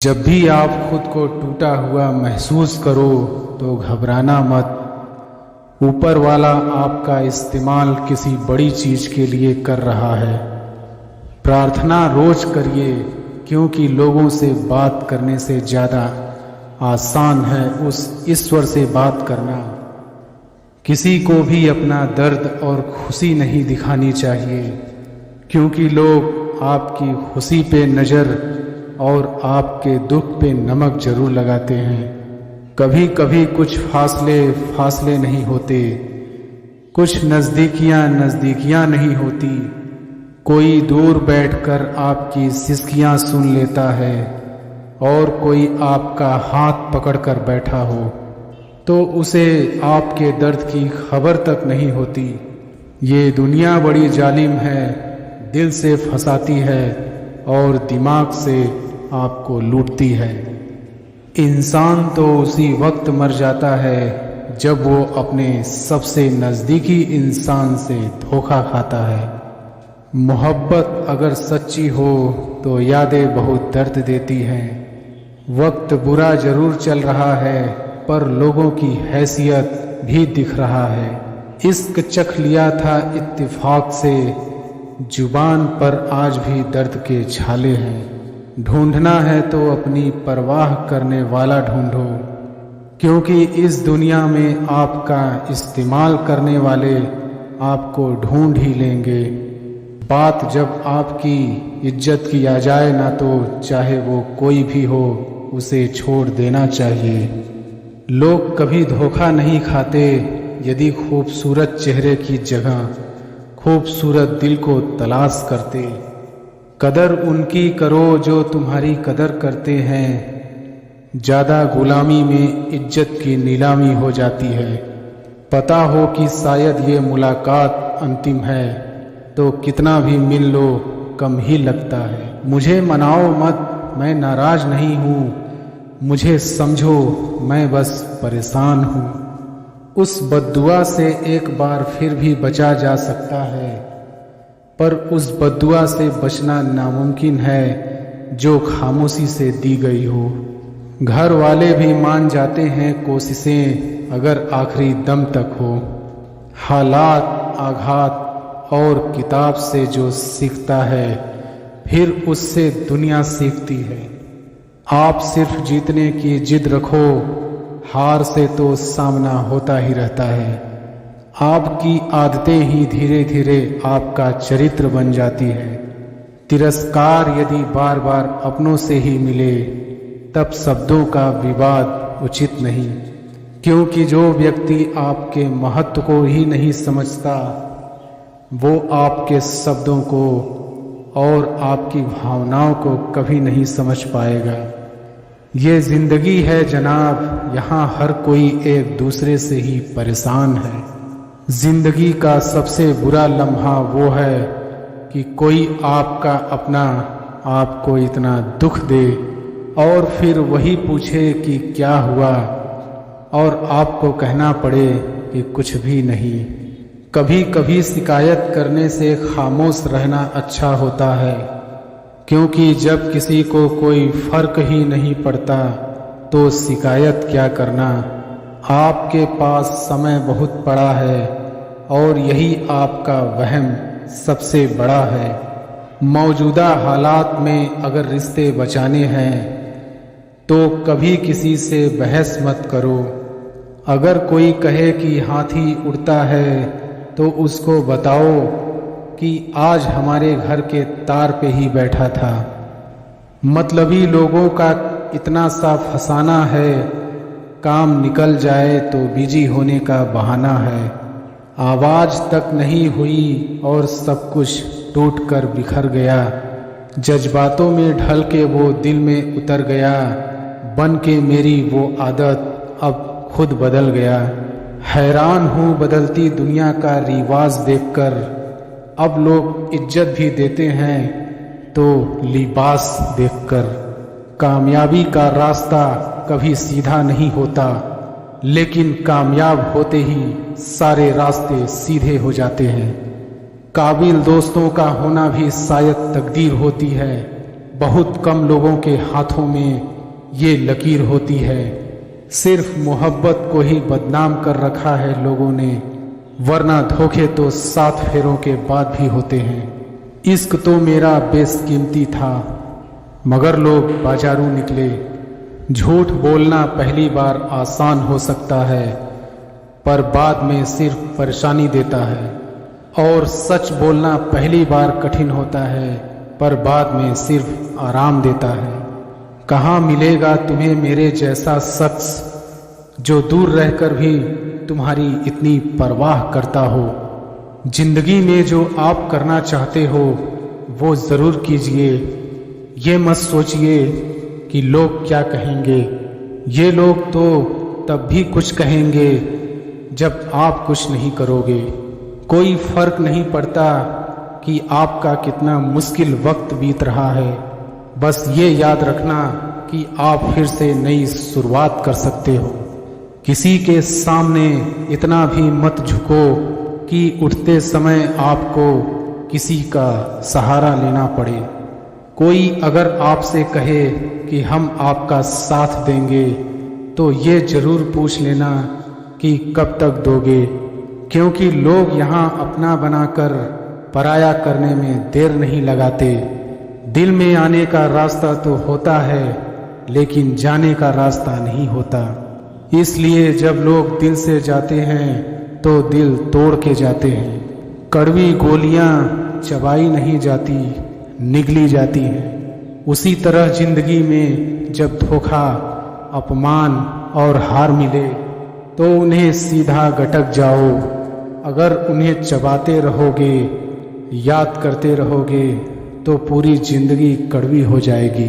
जब भी आप खुद को टूटा हुआ महसूस करो तो घबराना मत। ऊपर वाला आपका इस्तेमाल किसी बड़ी चीज़ के लिए कर रहा है। प्रार्थना रोज करिए, क्योंकि लोगों से बात करने से ज़्यादा आसान है उस ईश्वर से बात करना। किसी को भी अपना दर्द और खुशी नहीं दिखानी चाहिए, क्योंकि लोग आपकी खुशी पे नज़र और आपके दुख पे नमक जरूर लगाते हैं। कभी कभी कुछ फासले नहीं होते, कुछ नज़दीकियाँ नहीं होती। कोई दूर बैठकर आपकी सिसकियाँ सुन लेता है और कोई आपका हाथ पकड़कर बैठा हो तो उसे आपके दर्द की खबर तक नहीं होती। ये दुनिया बड़ी जालिम है, दिल से फंसाती है और दिमाग से आपको लूटती है। इंसान तो उसी वक्त मर जाता है जब वो अपने सबसे नज़दीकी इंसान से धोखा खाता है। मोहब्बत अगर सच्ची हो तो यादें बहुत दर्द देती हैं। वक्त बुरा जरूर चल रहा है, पर लोगों की हैसियत भी दिख रहा है। इश्क चख लिया था इत्तेफाक से, जुबान पर आज भी दर्द के छाले हैं। ढूंढना है तो अपनी परवाह करने वाला ढूंढो, क्योंकि इस दुनिया में आपका इस्तेमाल करने वाले आपको ढूंढ ही लेंगे। बात जब आपकी इज्जत की आ जाए ना, तो चाहे वो कोई भी हो उसे छोड़ देना चाहिए। लोग कभी धोखा नहीं खाते यदि खूबसूरत चेहरे की जगह खूबसूरत दिल को तलाश करते। कदर उनकी करो जो तुम्हारी कदर करते हैं। ज़्यादा गुलामी में इज्जत की नीलामी हो जाती है। पता हो कि शायद ये मुलाकात अंतिम है, तो कितना भी मिल लो कम ही लगता है। मुझे मनाओ मत, मैं नाराज नहीं हूँ। मुझे समझो, मैं बस परेशान हूँ। उस बद्दुआ से एक बार फिर भी बचा जा सकता है, पर उस बद्दुआ से बचना नामुमकिन है जो खामोशी से दी गई हो। घर वाले भी मान जाते हैं कोशिशें अगर आखिरी दम तक हो। हालात, आघात और किताब से जो सीखता है फिर उससे दुनिया सीखती है। आप सिर्फ जीतने की जिद रखो, हार से तो सामना होता ही रहता है। आपकी आदतें ही धीरे धीरे आपका चरित्र बन जाती है। तिरस्कार यदि बार बार अपनों से ही मिले, तब शब्दों का विवाद उचित नहीं, क्योंकि जो व्यक्ति आपके महत्व को ही नहीं समझता, वो आपके शब्दों को और आपकी भावनाओं को कभी नहीं समझ पाएगा। ये जिंदगी है जनाब, यहाँ हर कोई एक दूसरे से ही परेशान है। जिंदगी का सबसे बुरा लम्हा वो है कि कोई आपका अपना आपको इतना दुख दे और फिर वही पूछे कि क्या हुआ, और आपको कहना पड़े कि कुछ भी नहीं। कभी कभी शिकायत करने से खामोश रहना अच्छा होता है, क्योंकि जब किसी को कोई फर्क ही नहीं पड़ता तो शिकायत क्या करना। आपके पास समय बहुत पड़ा है और यही आपका वहम सबसे बड़ा है। मौजूदा हालात में अगर रिश्ते बचाने हैं तो कभी किसी से बहस मत करो। अगर कोई कहे कि हाथी उड़ता है तो उसको बताओ कि आज हमारे घर के तार पे ही बैठा था। मतलबी लोगों का इतना सा फसाना है, काम निकल जाए तो बिजी होने का बहाना है। आवाज तक नहीं हुई और सब कुछ टूट कर बिखर गया। जज्बातों में ढल के वो दिल में उतर गया। बन के मेरी वो आदत अब खुद बदल गया। हैरान हूँ बदलती दुनिया का रिवाज देखकर। अब लोग इज्जत भी देते हैं तो लिबास देखकर। कामयाबी का रास्ता कभी सीधा नहीं होता, लेकिन कामयाब होते ही सारे रास्ते सीधे हो जाते हैं। काबिल दोस्तों का होना भी शायद तकदीर होती है। बहुत कम लोगों के हाथों में ये लकीर होती है। सिर्फ मोहब्बत को ही बदनाम कर रखा है लोगों ने, वरना धोखे तो 7 फेरों के बाद भी होते हैं। इश्क तो मेरा बेशकीमती था, मगर लोग बाजारू निकले। झूठ बोलना पहली बार आसान हो सकता है, पर बाद में सिर्फ परेशानी देता है। और सच बोलना पहली बार कठिन होता है, पर बाद में सिर्फ आराम देता है। कहाँ मिलेगा तुम्हें मेरे जैसा शख्स जो दूर रहकर भी तुम्हारी इतनी परवाह करता हो। जिंदगी में जो आप करना चाहते हो वो ज़रूर कीजिए। ये मत सोचिए कि लोग क्या कहेंगे। ये लोग तो तब भी कुछ कहेंगे जब आप कुछ नहीं करोगे। कोई फर्क नहीं पड़ता कि आपका कितना मुश्किल वक्त बीत रहा है। बस ये याद रखना कि आप फिर से नई शुरुआत कर सकते हो। किसी के सामने इतना भी मत झुको कि उठते समय आपको किसी का सहारा लेना पड़े। कोई अगर आपसे कहे कि हम आपका साथ देंगे तो ये ज़रूर पूछ लेना कि कब तक दोगे, क्योंकि लोग यहाँ अपना बनाकर पराया करने में देर नहीं लगाते। दिल में आने का रास्ता तो होता है, लेकिन जाने का रास्ता नहीं होता। इसलिए जब लोग दिल से जाते हैं तो दिल तोड़ के जाते हैं। कड़वी गोलियां चबाई नहीं जाती, निगली जाती हैं। उसी तरह जिंदगी में जब धोखा, अपमान और हार मिले तो उन्हें सीधा गटक जाओ। अगर उन्हें चबाते रहोगे, याद करते रहोगे तो पूरी जिंदगी कड़वी हो जाएगी।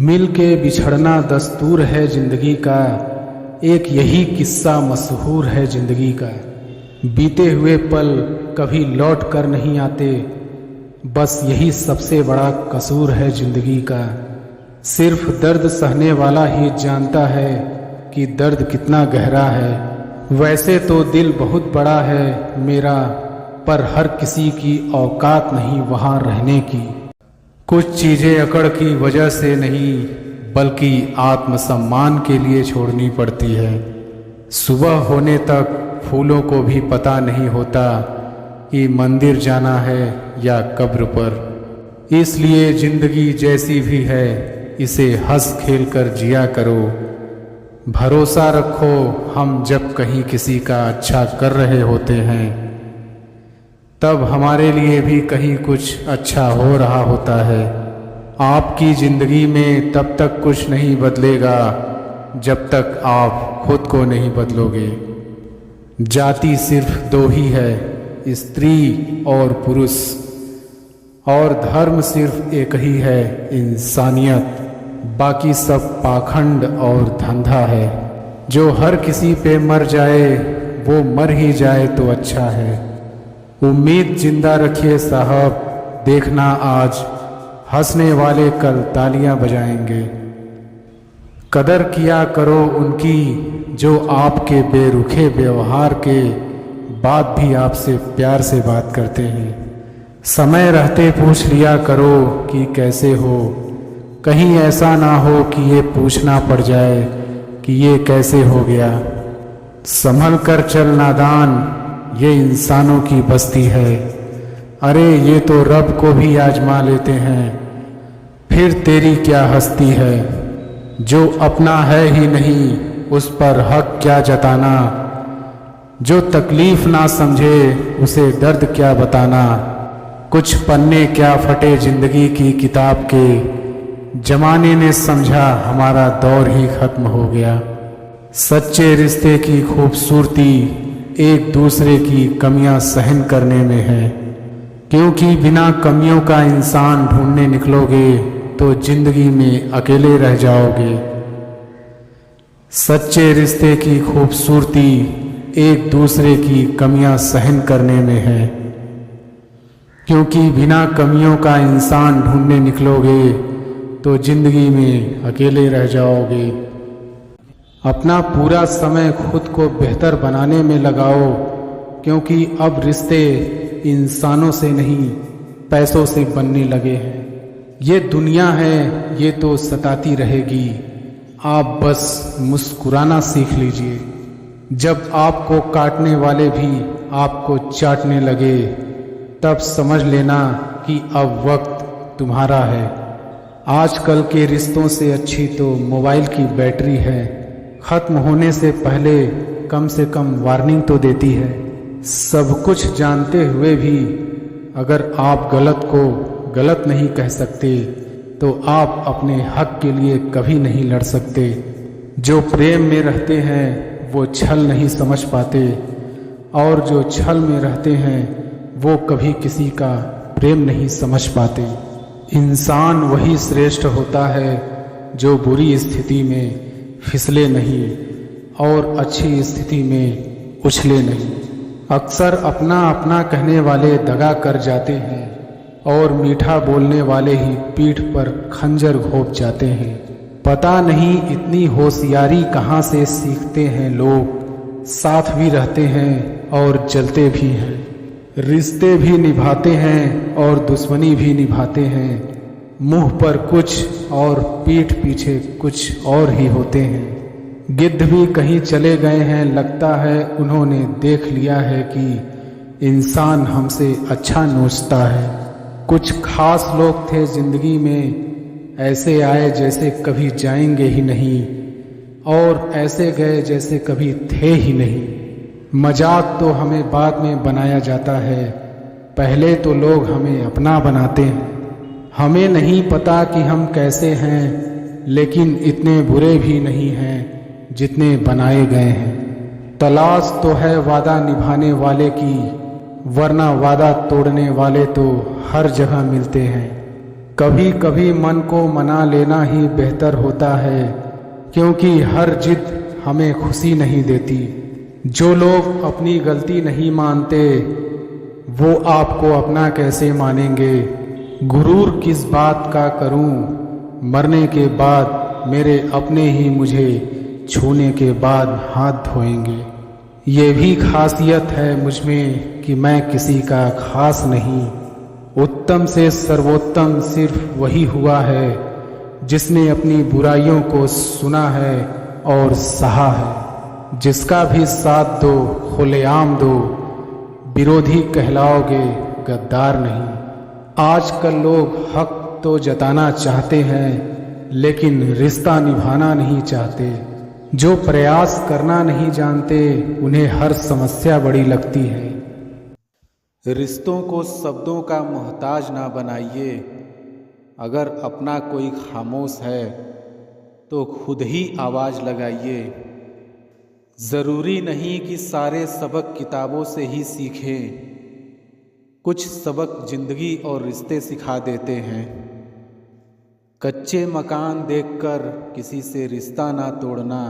मिल के बिछड़ना दस्तूर है जिंदगी का, एक यही किस्सा मशहूर है जिंदगी का। बीते हुए पल कभी लौट कर नहीं आते, बस यही सबसे बड़ा कसूर है जिंदगी का। सिर्फ दर्द सहने वाला ही जानता है कि दर्द कितना गहरा है। वैसे तो दिल बहुत बड़ा है मेरा, पर हर किसी की औकात नहीं वहाँ रहने की। कुछ चीज़ें अकड़ की वजह से नहीं, बल्कि आत्मसम्मान के लिए छोड़नी पड़ती है। सुबह होने तक फूलों को भी पता नहीं होता कि मंदिर जाना है या कब्र पर। इसलिए जिंदगी जैसी भी है इसे हंस खेल कर जिया करो। भरोसा रखो, हम जब कहीं किसी का अच्छा कर रहे होते हैं तब हमारे लिए भी कहीं कुछ अच्छा हो रहा होता है। आपकी ज़िंदगी में तब तक कुछ नहीं बदलेगा जब तक आप खुद को नहीं बदलोगे। जाति सिर्फ 2 ही है, स्त्री और पुरुष, और धर्म सिर्फ एक ही है, इंसानियत। बाकी सब पाखंड और धंधा है। जो हर किसी पे मर जाए वो मर ही जाए तो अच्छा है। उम्मीद जिंदा रखिए साहब, देखना आज हंसने वाले कल तालियां बजाएंगे। कदर किया करो उनकी जो आपके बेरुखे व्यवहार के बाद भी आपसे प्यार से बात करते हैं। समय रहते पूछ लिया करो कि कैसे हो, कहीं ऐसा ना हो कि ये पूछना पड़ जाए कि ये कैसे हो गया। संभल कर चल नादान, ये इंसानों की बस्ती है। अरे ये तो रब को भी आजमा लेते हैं, फिर तेरी क्या हस्ती है। जो अपना है ही नहीं उस पर हक क्या जताना, जो तकलीफ ना समझे उसे दर्द क्या बताना। कुछ पन्ने क्या फटे जिंदगी की किताब के, जमाने ने समझा हमारा दौर ही खत्म हो गया। सच्चे रिश्ते की खूबसूरती एक दूसरे की कमियां सहन करने में है, क्योंकि बिना कमियों का इंसान ढूंढने निकलोगे तो जिंदगी में अकेले रह जाओगे। सच्चे रिश्ते की खूबसूरती एक दूसरे की कमियां सहन करने में है, क्योंकि बिना कमियों का इंसान ढूंढने निकलोगे तो जिंदगी में अकेले रह जाओगे। अपना पूरा समय खुद को बेहतर बनाने में लगाओ, क्योंकि अब रिश्ते इंसानों से नहीं पैसों से बनने लगे हैं। ये दुनिया है, ये तो सताती रहेगी, आप बस मुस्कुराना सीख लीजिए। जब आपको काटने वाले भी आपको चाटने लगे, तब समझ लेना कि अब वक्त तुम्हारा है। आजकल के रिश्तों से अच्छी तो मोबाइल की बैटरी है, ख़त्म होने से पहले कम से कम वार्निंग तो देती है। सब कुछ जानते हुए भी अगर आप गलत को गलत नहीं कह सकते, तो आप अपने हक के लिए कभी नहीं लड़ सकते। जो प्रेम में रहते हैं वो छल नहीं समझ पाते, और जो छल में रहते हैं वो कभी किसी का प्रेम नहीं समझ पाते। इंसान वही श्रेष्ठ होता है जो बुरी स्थिति में फिसले नहीं और अच्छी स्थिति में उछले नहीं। अक्सर अपना अपना कहने वाले दगा कर जाते हैं और मीठा बोलने वाले ही पीठ पर खंजर घोंप जाते हैं। पता नहीं इतनी होशियारी कहाँ से सीखते हैं लोग। साथ भी रहते हैं और जलते भी हैं, रिश्ते भी निभाते हैं और दुश्मनी भी निभाते हैं। मुंह पर कुछ और पीठ पीछे कुछ और ही होते हैं। गिद्ध भी कहीं चले गए हैं, लगता है उन्होंने देख लिया है कि इंसान हमसे अच्छा नोचता है। कुछ खास लोग थे जिंदगी में, ऐसे आए जैसे कभी जाएंगे ही नहीं, और ऐसे गए जैसे कभी थे ही नहीं। मजाक तो हमें बाद में बनाया जाता है, पहले तो लोग हमें अपना बनाते हैं। हमें नहीं पता कि हम कैसे हैं, लेकिन इतने बुरे भी नहीं हैं जितने बनाए गए हैं। तलाश तो है वादा निभाने वाले की, वरना वादा तोड़ने वाले तो हर जगह मिलते हैं। कभी कभी मन को मना लेना ही बेहतर होता है, क्योंकि हर जिद हमें खुशी नहीं देती। जो लोग अपनी गलती नहीं मानते, वो आपको अपना कैसे मानेंगे। गुरूर किस बात का करूं, मरने के बाद मेरे अपने ही मुझे छूने के बाद हाथ धोएंगे। ये भी खासियत है मुझ में कि मैं किसी का खास नहीं। उत्तम से सर्वोत्तम सिर्फ वही हुआ है जिसने अपनी बुराइयों को सुना है और सहा है। जिसका भी साथ दो खुलेआम दो, विरोधी कहलाओगे गद्दार नहीं। आजकल लोग हक तो जताना चाहते हैं, लेकिन रिश्ता निभाना नहीं चाहते। जो प्रयास करना नहीं जानते, उन्हें हर समस्या बड़ी लगती है। रिश्तों को शब्दों का मोहताज ना बनाइए। अगर अपना कोई खामोश है तो खुद ही आवाज़ लगाइए। ज़रूरी नहीं कि सारे सबक किताबों से ही सीखें, कुछ सबक जिंदगी और रिश्ते सिखा देते हैं। कच्चे मकान देखकर किसी से रिश्ता ना तोड़ना,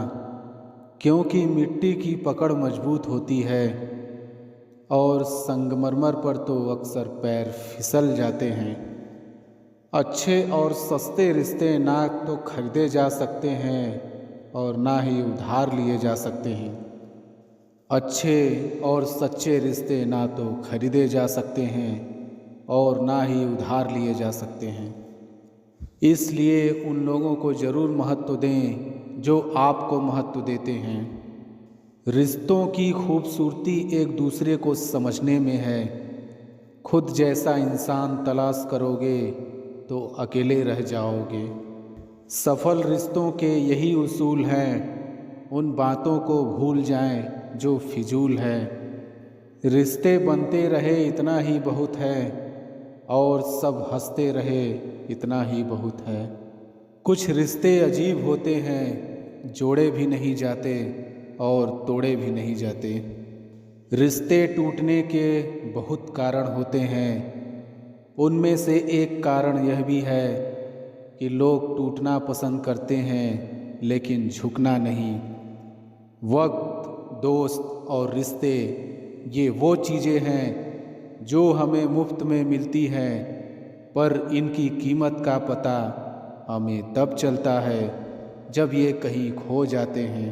क्योंकि मिट्टी की पकड़ मजबूत होती है और संगमरमर पर तो अक्सर पैर फिसल जाते हैं। अच्छे और सस्ते रिश्ते ना तो खरीदे जा सकते हैं और ना ही उधार लिए जा सकते हैं। अच्छे और सच्चे रिश्ते ना तो खरीदे जा सकते हैं और ना ही उधार लिए जा सकते हैं। इसलिए उन लोगों को ज़रूर महत्व दें जो आपको महत्व देते हैं। रिश्तों की खूबसूरती एक दूसरे को समझने में है। खुद जैसा इंसान तलाश करोगे तो अकेले रह जाओगे। सफल रिश्तों के यही उसूल हैं, उन बातों को भूल जाएं जो फिजूल है। रिश्ते बनते रहे इतना ही बहुत है, और सब हंसते रहे इतना ही बहुत है। कुछ रिश्ते अजीब होते हैं, जोड़े भी नहीं जाते और तोड़े भी नहीं जाते। रिश्ते टूटने के बहुत कारण होते हैं। उनमें से एक कारण यह भी है कि लोग टूटना पसंद करते हैं लेकिन झुकना नहीं। वक्त, दोस्त और रिश्ते ये वो चीज़ें हैं जो हमें मुफ्त में मिलती हैं, पर इनकी कीमत का पता हमें तब चलता है जब ये कहीं खो जाते हैं।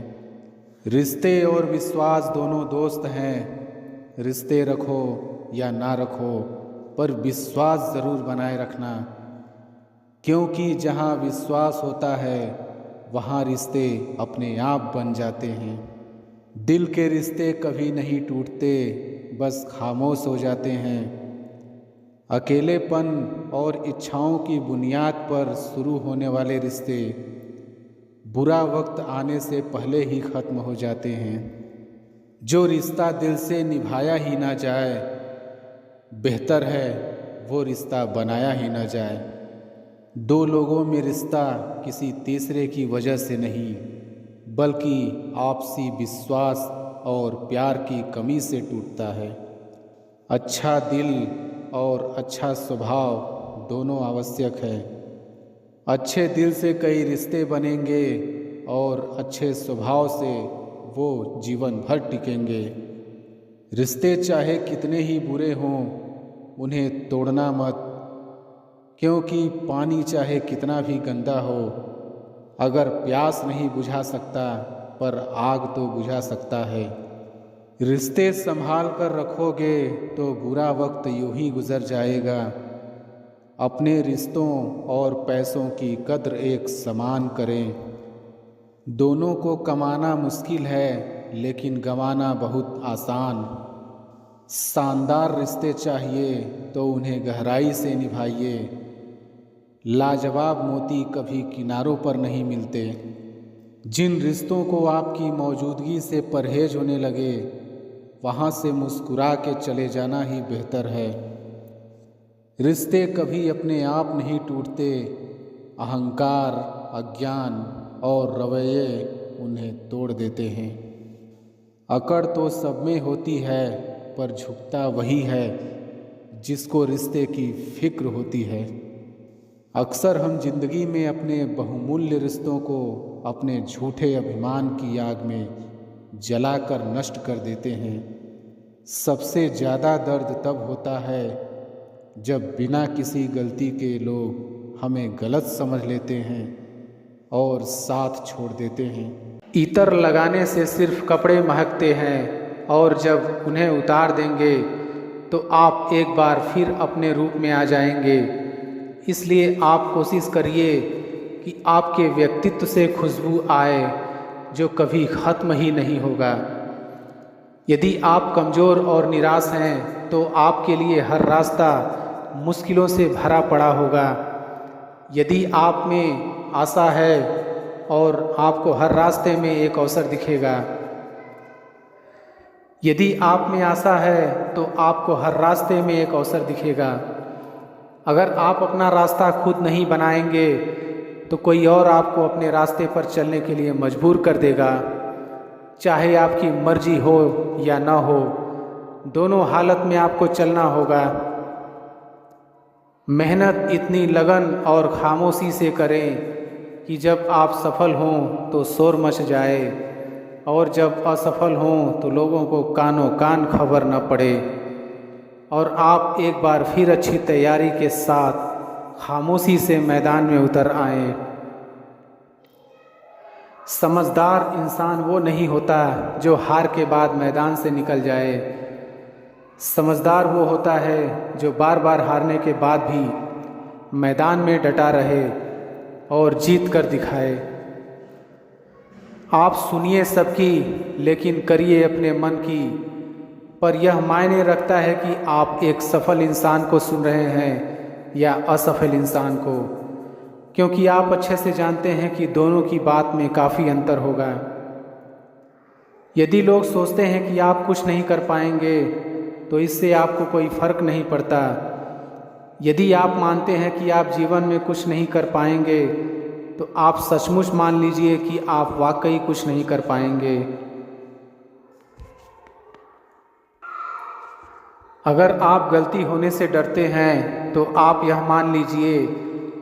रिश्ते और विश्वास दोनों दोस्त हैं। रिश्ते रखो या ना रखो, पर विश्वास ज़रूर बनाए रखना। क्योंकि जहाँ विश्वास होता है वहाँ रिश्ते अपने आप बन जाते हैं। दिल के रिश्ते कभी नहीं टूटते, बस खामोश हो जाते हैं। अकेलेपन और इच्छाओं की बुनियाद पर शुरू होने वाले रिश्ते बुरा वक्त आने से पहले ही ख़त्म हो जाते हैं। जो रिश्ता दिल से निभाया ही ना जाए, बेहतर है वो रिश्ता बनाया ही ना जाए। दो लोगों में रिश्ता किसी तीसरे की वजह से नहीं, बल्कि आपसी विश्वास और प्यार की कमी से टूटता है। अच्छा दिल और अच्छा स्वभाव दोनों आवश्यक है। अच्छे दिल से कई रिश्ते बनेंगे और अच्छे स्वभाव से वो जीवन भर टिकेंगे। रिश्ते चाहे कितने ही बुरे हों, उन्हें तोड़ना मत, क्योंकि पानी चाहे कितना भी गंदा हो, अगर प्यास नहीं बुझा सकता पर आग तो बुझा सकता है। रिश्ते संभाल कर रखोगे तो बुरा वक्त यूं ही गुजर जाएगा। अपने रिश्तों और पैसों की कद्र एक समान करें। दोनों को कमाना मुश्किल है, लेकिन गंवाना बहुत आसान। शानदार रिश्ते चाहिए तो उन्हें गहराई से निभाइए। लाजवाब मोती कभी किनारों पर नहीं मिलते। जिन रिश्तों को आपकी मौजूदगी से परहेज होने लगे, वहाँ से मुस्कुरा के चले जाना ही बेहतर है। रिश्ते कभी अपने आप नहीं टूटते, अहंकार, अज्ञान और रवैये उन्हें तोड़ देते हैं। अकड़ तो सब में होती है, पर झुकता वही है जिसको रिश्ते की फिक्र होती है। अक्सर हम जिंदगी में अपने बहुमूल्य रिश्तों को अपने झूठे अभिमान की आग में जलाकर नष्ट कर देते हैं। सबसे ज़्यादा दर्द तब होता है जब बिना किसी गलती के लोग हमें गलत समझ लेते हैं और साथ छोड़ देते हैं। इत्र लगाने से सिर्फ कपड़े महकते हैं, और जब उन्हें उतार देंगे तो आप एक बार फिर अपने रूप में आ जाएंगे। इसलिए आप कोशिश करिए कि आपके व्यक्तित्व से खुशबू आए जो कभी ख़त्म ही नहीं होगा। यदि आप कमज़ोर और निराश हैं तो आपके लिए हर रास्ता मुश्किलों से भरा पड़ा होगा। यदि आप में आशा है और आपको हर रास्ते में एक अवसर दिखेगा। यदि आप में आशा है तो आपको हर रास्ते में एक अवसर दिखेगा। अगर आप अपना रास्ता खुद नहीं बनाएंगे तो कोई और आपको अपने रास्ते पर चलने के लिए मजबूर कर देगा। चाहे आपकी मर्जी हो या ना हो, दोनों हालत में आपको चलना होगा। मेहनत इतनी लगन और खामोशी से करें कि जब आप सफल हों तो शोर मच जाए, और जब असफल हों तो लोगों को कानों कान खबर न पड़े, और आप एक बार फिर अच्छी तैयारी के साथ खामोशी से मैदान में उतर आएं। समझदार इंसान वो नहीं होता जो हार के बाद मैदान से निकल जाए। समझदार वो होता है जो बार बार हारने के बाद भी मैदान में डटा रहे और जीत कर दिखाए। आप सुनिए सबकी, लेकिन करिए अपने मन की। पर यह मायने रखता है कि आप एक सफल इंसान को सुन रहे हैं या असफल इंसान को, क्योंकि आप अच्छे से जानते हैं कि दोनों की बात में काफ़ी अंतर होगा। यदि लोग सोचते हैं कि आप कुछ नहीं कर पाएंगे तो इससे आपको कोई फ़र्क नहीं पड़ता। यदि आप मानते हैं कि आप जीवन में कुछ नहीं कर पाएंगे तो आप सचमुच मान लीजिए कि आप वाकई कुछ नहीं कर पाएंगे। अगर आप गलती होने से डरते हैं तो आप यह मान लीजिए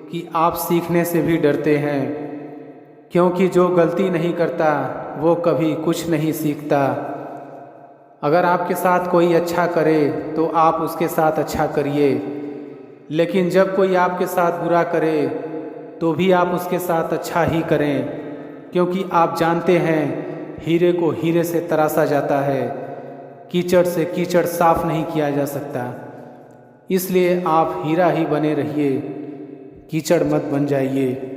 कि आप सीखने से भी डरते हैं, क्योंकि जो गलती नहीं करता वो कभी कुछ नहीं सीखता। अगर आपके साथ कोई अच्छा करे तो आप उसके साथ अच्छा करिए, लेकिन जब कोई आपके साथ बुरा करे तो भी आप उसके साथ अच्छा ही करें, क्योंकि आप जानते हैं हीरे को हीरे से तराशा जाता है, कीचड़ से कीचड़ साफ नहीं किया जा सकता। इसलिए आप हीरा ही बने रहिए। कीचड़ मत बन जाइए।